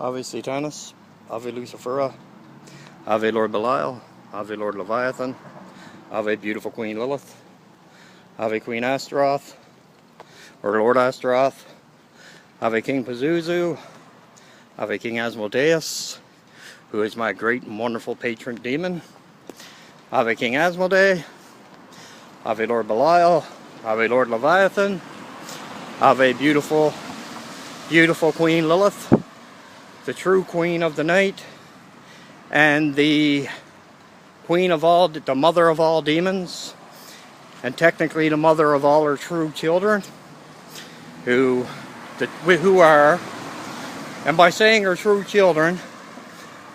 Ave Satanist, Ave Lucifera, Ave Lord Belial, Ave Lord Leviathan, Ave beautiful Queen Lilith, Ave Queen Astaroth, or Lord Astaroth, Ave King Pazuzu, Ave King Asmodeus, who is my great and wonderful patron demon, Ave King Asmodee, Ave Lord Belial, Ave Lord Leviathan, Ave beautiful, beautiful Queen Lilith, the true queen of the night, and the queen of all, the mother of all demons, and technically the mother of all her true children, who are, and by saying her true children,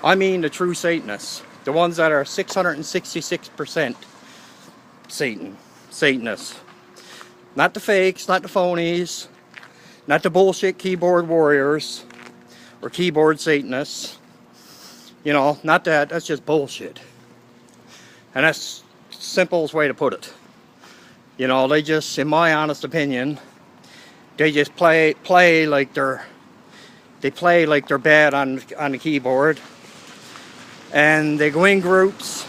I mean the true Satanists, the ones that are 666% Satanists. Not the fakes, not the phonies, not the bullshit keyboard warriors, or keyboard Satanists. You know, not that, that's just bullshit. And that's the simplest way to put it. You know, they just, in my honest opinion, they just play like they're bad on the keyboard. And they go in groups,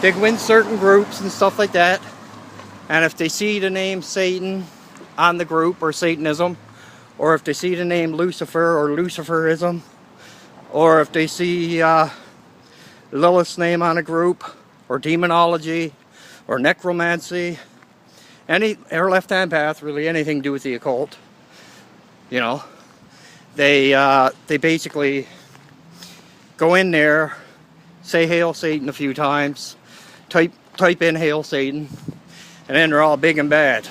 they go in certain groups and stuff like that. And if they see the name Satan on the group, or Satanism, or if they see the name Lucifer or Luciferism, or if they see Lilith's name on a group, or demonology, or necromancy, or left-hand path, really anything to do with the occult, you know, they basically go in there, say Hail Satan a few times, type in Hail Satan, and then they're all big and bad.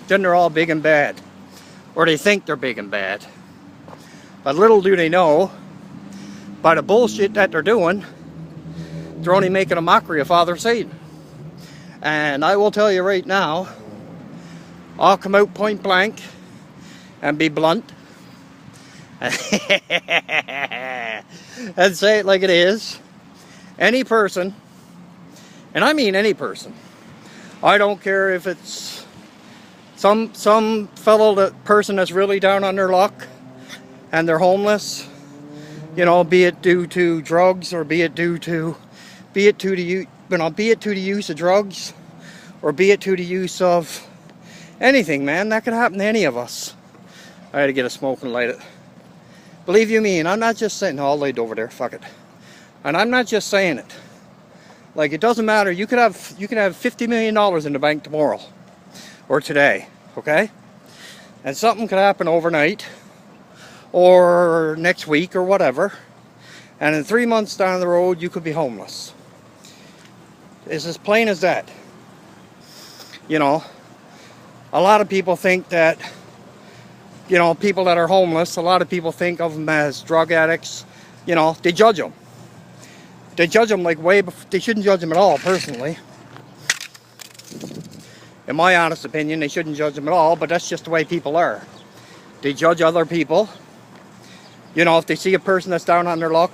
Then they're all big and bad. Or they think they're big and bad. But little do they know, by the bullshit that they're doing, they're only making a mockery of Father Satan. And I will tell you right now, I'll come out point blank and be blunt and say it like it is. Any person, and I mean any person, I don't care if it's some person that's really down on their luck and they're homeless, you know, be it due to drugs, or be it to the use of drugs, or be it to the use of anything, man. That could happen to any of us. I had to get a smoke and light it. Believe you me, and I'm not just saying, I'll light over there, fuck it. And I'm not just saying it. Like, it doesn't matter. You could have $50 million in the bank tomorrow, or today, okay? And something could happen overnight, or next week, or whatever. And in 3 months down the road, you could be homeless. It's as plain as that. You know, a lot of people think that, you know, people that are homeless, a lot of people think of them as drug addicts. You know, they judge them. They judge them like way before. They shouldn't judge them at all, personally. In my honest opinion, they shouldn't judge them at all, but that's just the way people are. They judge other people. You know, if they see a person that's down on their luck,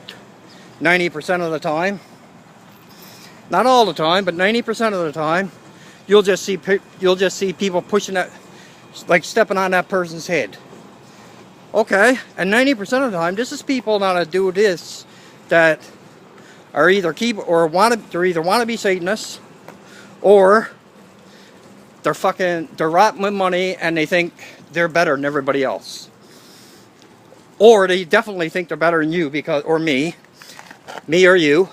90% of the time, not all the time, but 90% of the time, you'll just see people pushing that, like stepping on that person's head. Okay, and 90% of the time, this is people that do this, that are either either want to be Satanists, or they're rotten with money and they think they're better than everybody else. Or they definitely think they're better than you, because, or me or you,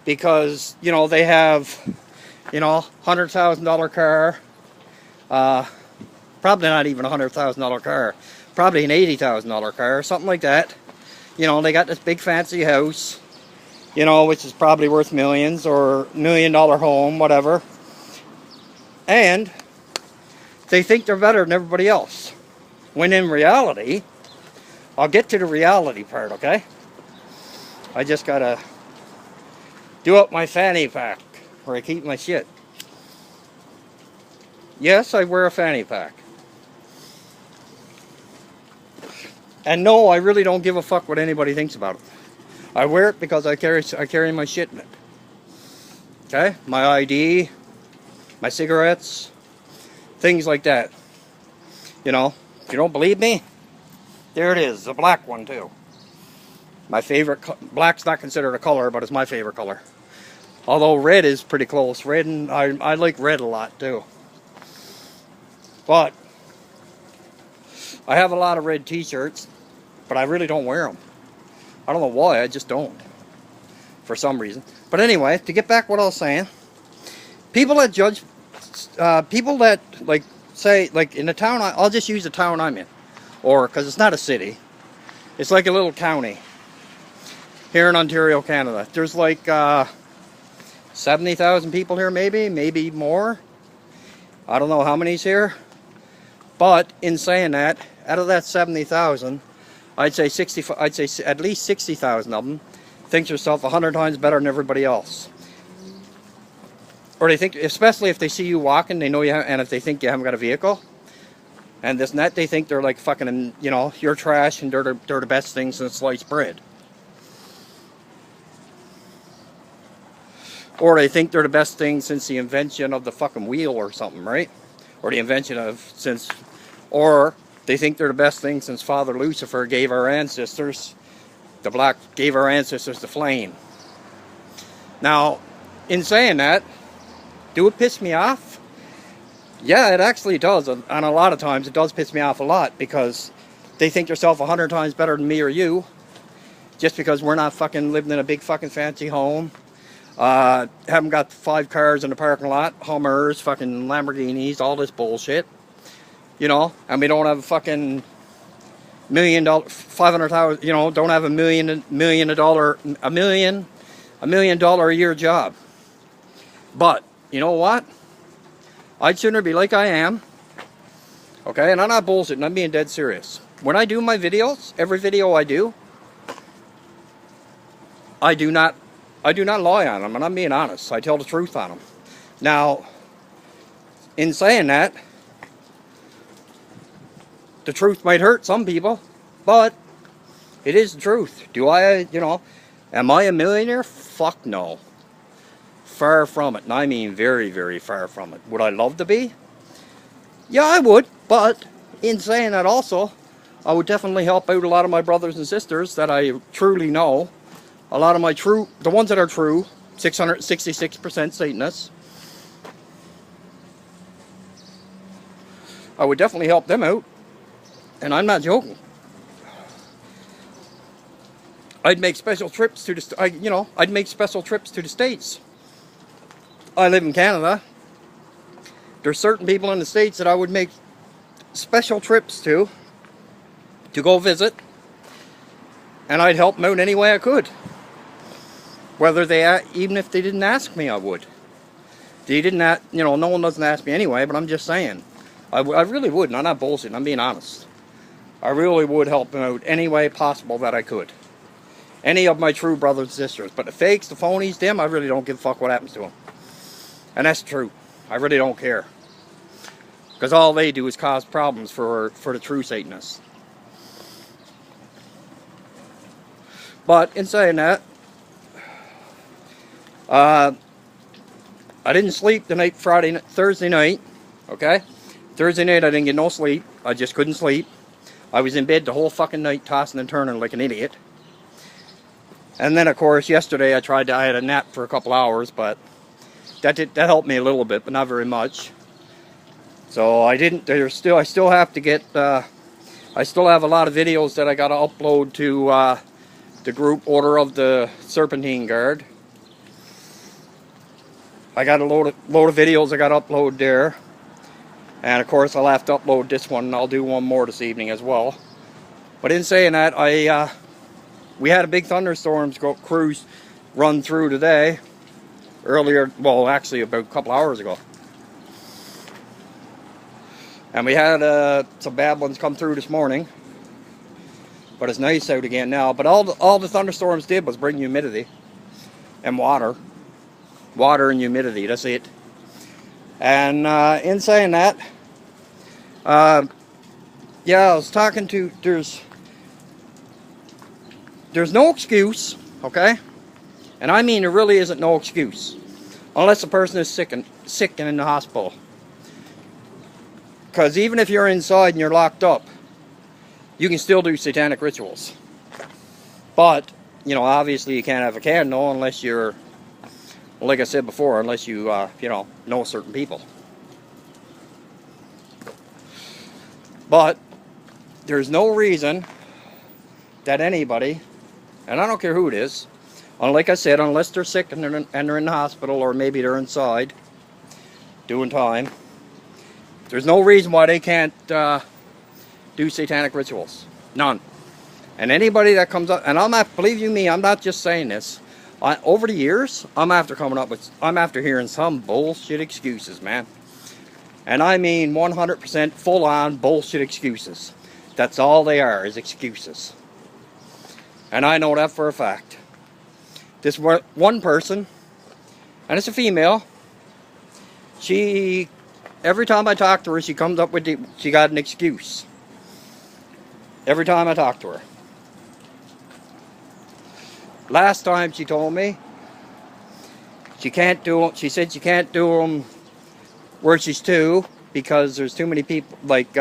because, you know, they have, you know, $100,000 car, probably not even a $100,000 car, probably an $80,000 car, something like that. You know, they got this big fancy house, you know, which is probably worth millions, or $1 million home, whatever. And they think they're better than everybody else. When in reality, I'll get to the reality part, okay? I just gotta do up my fanny pack where I keep my shit. Yes, I wear a fanny pack. And no, I really don't give a fuck what anybody thinks about it. I wear it because I carry my shit in it. Okay? My ID, my cigarettes, things like that. You know, if you don't believe me, There it is, the black one too. My favorite, black's not considered a color, but it's my favorite color. Although red is pretty close. Red, and I like red a lot too. But I have a lot of red t-shirts, but I really don't wear them. I don't know why, I just don't. For some reason. But anyway, to get back what I was saying, people that judge, people that like say, like in the town, I'll just use the town I'm in. Or, because it's not a city. It's like a little county. Here in Ontario, Canada. There's like 70,000 people here, maybe more. I don't know how many's here. But in saying that, out of that 70,000, I'd say at least 60,000 of them think yourself 100 times better than everybody else. Or they think, especially if they see you walking, they know you have, and if they think you haven't got a vehicle, and this and that, they think they're like fucking, you know, you're trash and they're the best thing since sliced bread. Or they think they're the best thing since the invention of the fucking wheel or something, right? Or the invention of since, or they think they're the best thing since Father Lucifer gave our ancestors, gave our ancestors the flame. Now, in saying that, do it piss me off? Yeah, it actually does. And a lot of times it does piss me off a lot because they think yourself 100 times better than me or you. Just because we're not fucking living in a big fucking fancy home. Haven't got 5 cars in the parking lot, Hummers, fucking Lamborghinis, all this bullshit. You know, and we don't have a fucking $1 million, 500,000, you know, don't have a million dollar a year job. But, you know what? I'd sooner be like I am. Okay, and I'm not bullshitting, I'm being dead serious. When I do my videos, every video I do not lie on them, and I'm being honest. I tell the truth on them. Now, in saying that, the truth might hurt some people, but it is the truth. Do I, you know, am I a millionaire? Fuck no. Far from it, and I mean very, very far from it. Would I love to be? Yeah, I would, but in saying that also, I would definitely help out a lot of my brothers and sisters that I truly know. A lot of my the ones that are true, 666% Satanists. I would definitely help them out. And I'm not joking. I'd make special trips to the, I'd make special trips to the States. I live in Canada. There's certain people in the States that I would make special trips to go visit. And I'd help them out any way I could. Whether they, even if they didn't ask me, I would. They didn't, no one doesn't ask me anyway, but I'm just saying. I really would, and I'm not bullshitting, I'm being honest. I really would help them out any way possible that I could. Any of my true brothers and sisters. But the fakes, the phonies, them, I really don't give a fuck what happens to them. And that's true. I really don't care. Because all they do is cause problems for the true Satanists. But in saying that, I didn't sleep the night Thursday night, okay? Thursday night I didn't get no sleep. I just couldn't sleep. I was in bed the whole fucking night tossing and turning like an idiot. And then of course yesterday I had a nap for a couple hours, but that helped me a little bit, but not very much. So I still have to get, I still have a lot of videos that I gotta upload to the group Order of the Serpentine Guard. I got a load of videos I got to upload there. And of course I'll have to upload this one, and I'll do one more this evening as well. But in saying that, we had a big thunderstorms cruise run through today. Earlier, well actually about a couple hours ago. And we had some bad ones come through this morning. But it's nice out again now. But all the thunderstorms did was bring humidity and water. Water and humidity, that's it. And in saying that, yeah, I was talking to, there's no excuse, okay? And I mean there really isn't no excuse. Unless a person is sick and in the hospital. Because even if you're inside and you're locked up, you can still do satanic rituals. But, you know, obviously you can't have a candle unless you're, like I said before, unless you, you know certain people. But there's no reason that anybody, and I don't care who it is, like I said, unless they're sick and they're in the hospital, or maybe they're inside doing time, there's no reason why they can't do satanic rituals. None. And anybody that comes up, and I'm not, believe you me, I'm not just saying this. Over the years, I'm after hearing some bullshit excuses, man. And I mean 100% full-on bullshit excuses. That's all they are, is excuses. And I know that for a fact. This one person, and it's a female, every time I talk to her, she comes up with she got an excuse. Every time I talk to her. Last time she told me she can't do them. She said she can't do them where she's to because there's too many people. Like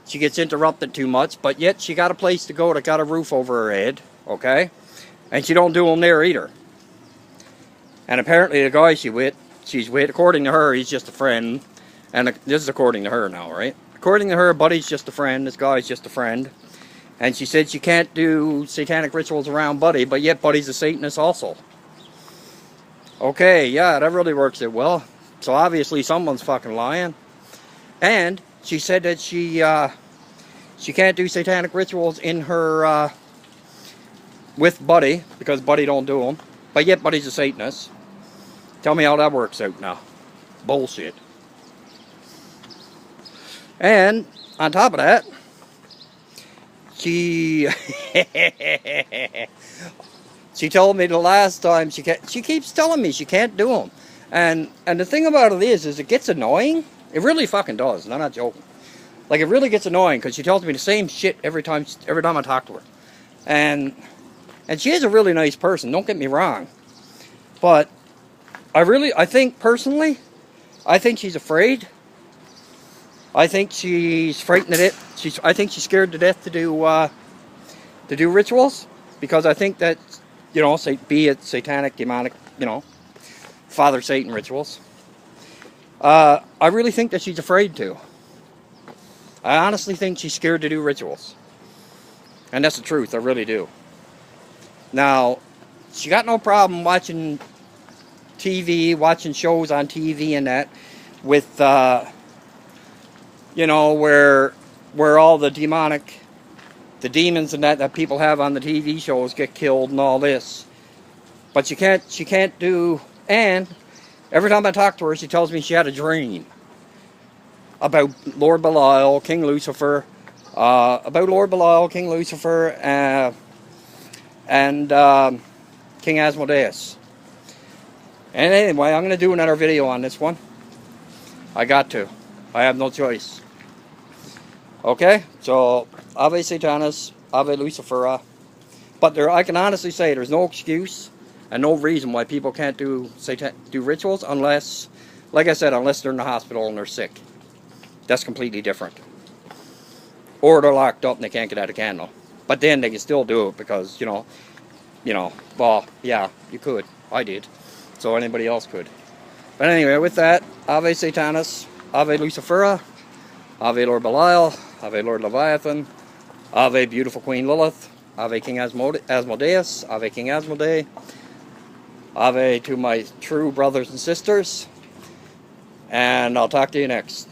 she gets interrupted too much. But yet she got a place to go that got a roof over her head. Okay, and she don't do them there either. And apparently the guy she's with, according to her, he's just a friend. And this is according to her now, right? According to her, Buddy's just a friend. This guy's just a friend. And she said she can't do satanic rituals around Buddy, but yet Buddy's a Satanist also. Okay, yeah, that really works it well. So obviously someone's fucking lying. And she said that she can't do satanic rituals in her with Buddy because Buddy don't do them. But yet Buddy's a Satanist. Tell me how that works out now. Bullshit. And on top of that, she told me the last time she keeps telling me she can't do them, and the thing about it is it gets annoying. It really fucking does, and I'm not joking. Like, it really gets annoying because she tells me the same shit every time I talk to her, and she is a really nice person. Don't get me wrong, but I think personally, I think she's afraid. I think she's frightened of it. I think she's scared to death to do rituals, because I think that, you know, be it satanic, demonic, you know, Father Satan rituals. I really think that she's afraid to. I honestly think she's scared to do rituals, and that's the truth. I really do. Now, she got no problem watching TV, watching shows on TV and that, with you know, where all the demons and that people have on the TV shows get killed and all this. But she can't do, and every time I talk to her, she tells me she had a dream about Lord Belial, King Lucifer, and King Asmodeus. And anyway, I'm going to do another video on this one. I got to. I have no choice. Okay, so Ave Satanis, Ave Lucifera. But I can honestly say there's no excuse and no reason why people can't do rituals unless, like I said, unless they're in the hospital and they're sick. That's completely different. Or they're locked up and they can't get out a candle. But then they can still do it because, you know, well, yeah, you could. I did. So anybody else could. But anyway, with that, Ave Satanis, Ave Lucifera, Ave Lord Belial, Ave Lord Leviathan, Ave Beautiful Queen Lilith, Ave King Asmodeus, Ave King Asmodee, Ave to my true brothers and sisters, and I'll talk to you next.